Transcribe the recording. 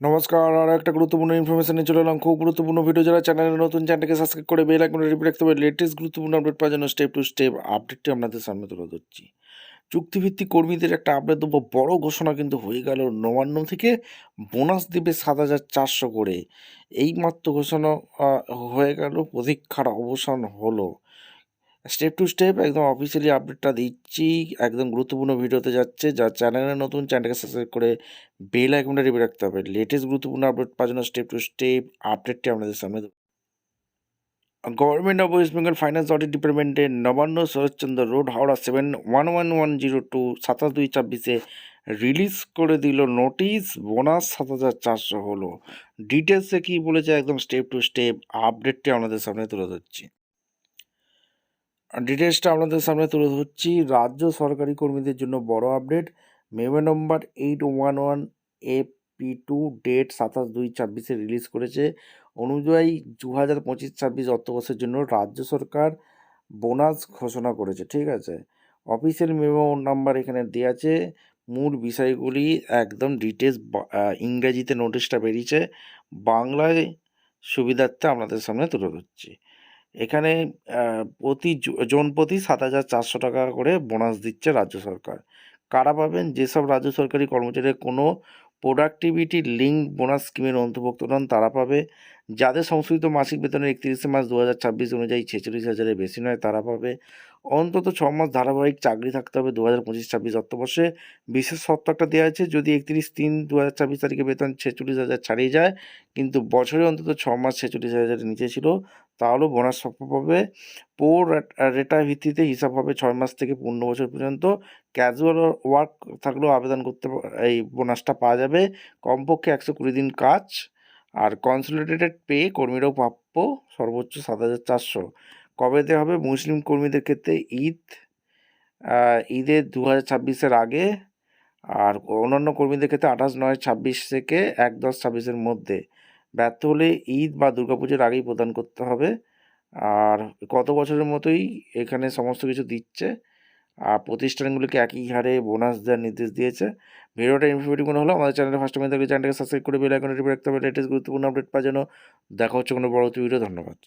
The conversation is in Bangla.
নমস্কার, আর একটা গুরুত্বপূর্ণ ইনফরমেশন নিয়ে চলে এলাম। খুব গুরুত্বপূর্ণ ভিডিও, যারা চ্যানেলে নতুন, চ্যানেলটাকে সাবস্ক্রাইব করে বেল আইকনে টিপে রাখতে হবে। লেটেস্ট গুরুত্বপূর্ণ আপডেট পাওয়ার জন্য স্টেপ টু স্টেপ আপডেটটি আপনাদের সামনে তুলে ধরছি। চুক্তিভিত্তিক কর্মীদের একটা আপডেট দেবো। বড় ঘোষণা কিন্তু হয়ে গেল, নবান্ন থেকে বোনাস দিবে 7,400 করে। এইমাত্র ঘোষণা হয়ে গেল, প্রতীক্ষার অবসান হলো। স্টেপ টু স্টেপ একদম অফিসিয়ালি আপডেটটা দিচ্ছি, একদম গুরুত্বপূর্ণ ভিডিওতে যাচ্ছে। যার চ্যানেলে নতুন, চ্যানেলটাকে সাবস্ক্রাইব করে বেল আইকনটা টিপে রাখতে হবে। লেটেস্ট গুরুত্বপূর্ণ আপডেট পাওয়ার জন্য স্টেপ টু স্টেপ আপডেটটি আপনাদের সামনে government of West Bengal finance audit ডিপার্টমেন্টের নবান্ন শরৎচন্দ্র রোড, হাওড়া 711102 27/2/24 রিলিজ করে দিল নোটিশ। বোনাস 7,400 হলো। ডিটেলসে কী বলেছে একদম স্টেপ টু স্টেপ আপডেটটি আপনাদের সামনে তুলে ধরছি। ডিটেলসটা আপনাদের সামনে তুলে ধরছি। রাজ্য সরকারি কর্মীদের জন্য বড় আপডেট। মেমো নম্বর 811 AP2 ডেট 27/2/24 রিলিজ করেছে। অনুযায়ী 2025-26 অর্থবর্ষের জন্য রাজ্য সরকার বোনাস ঘোষণা করেছে। ঠিক আছে, অফিসিয়াল মেমো নাম্বার এখানে দেওয়া আছে। মূল বিষয়গুলি একদম ডিটেলস ইংরেজিতে নোটিশটা বেরিয়েছে, বাংলায় সুবিধার্থে আপনাদের সামনে তুলে ধরছি। এখানে প্রতি জন প্রতি 7,400 টাকা করে বোনাস দিচ্ছে রাজ্য সরকার। কারা পাবেন? যেসব রাজ্য সরকারি কর্মচারীর কোনো প্রোডাক্টিভিটি লিঙ্ক বোনাস স্কিমের অন্তর্ভুক্ত নন তারা পাবে। যাদের সংশোধিত মাসিক বেতনের 31 মার্চ 2026 অনুযায়ী 46,000-এর বেশি নয় তারা পাবে। অন্তত 6 মাস ধারাবাহিক চাকরি থাকতে হবে 2025-26 অর্থবর্ষে। বিশেষ শর্ত একটা দেওয়া আছে, যদি 31/3/2026 তারিখে বেতন 46,000 ছাড়িয়ে যায় কিন্তু বছরে অন্তত 6 মাস 46,000-এর নিচে ছিল, তাহলেও বোনাস প্রাপ্য পাবে। রেটার ভিত্তিতে হিসাব হবে 6 মাস থেকে 15 বছর পর্যন্ত। ক্যাজুয়াল ওয়ার্ক থাকলেও আবেদন করতে এই বোনাসটা পাওয়া যাবে। কমপক্ষে 120 দিন কাজ। আর কনসলিডেটেড পে কর্মীরাও প্রাপ্য সর্বোচ্চ 7,400। কবে দেওয়া হবে? মুসলিম কর্মীদের ক্ষেত্রে ঈদের 2026-এর আগে, আর অন্যান্য কর্মীদের ক্ষেত্রে 28/9/26 থেকে 1/10/26-এর মধ্যে। ব্যর্থ হলে ঈদ বা দুর্গাপুজোর আগেই প্রদান করতে হবে। আর গত বছরের মতোই এখানে সমস্ত কিছু দিচ্ছে। আর প্রতিষ্ঠানগুলিকে একই হারে বোনাস দেওয়ার নির্দেশ দিয়েছে। ভিডিওটা ইনফরমেটিভ মনে হলো, আমাদের চ্যানেলে ফার্স্ট টাইম থাকলে চ্যানেলটাকে সাবস্ক্রাইব করে বেল আইকনে টিপে রাখতে হবে লেটেস্ট গুরুত্বপূর্ণ আপডেট পাওয়ার জন্য। দেখা হচ্ছে কোনো পরবর্তী ভিডিও। ধন্যবাদ।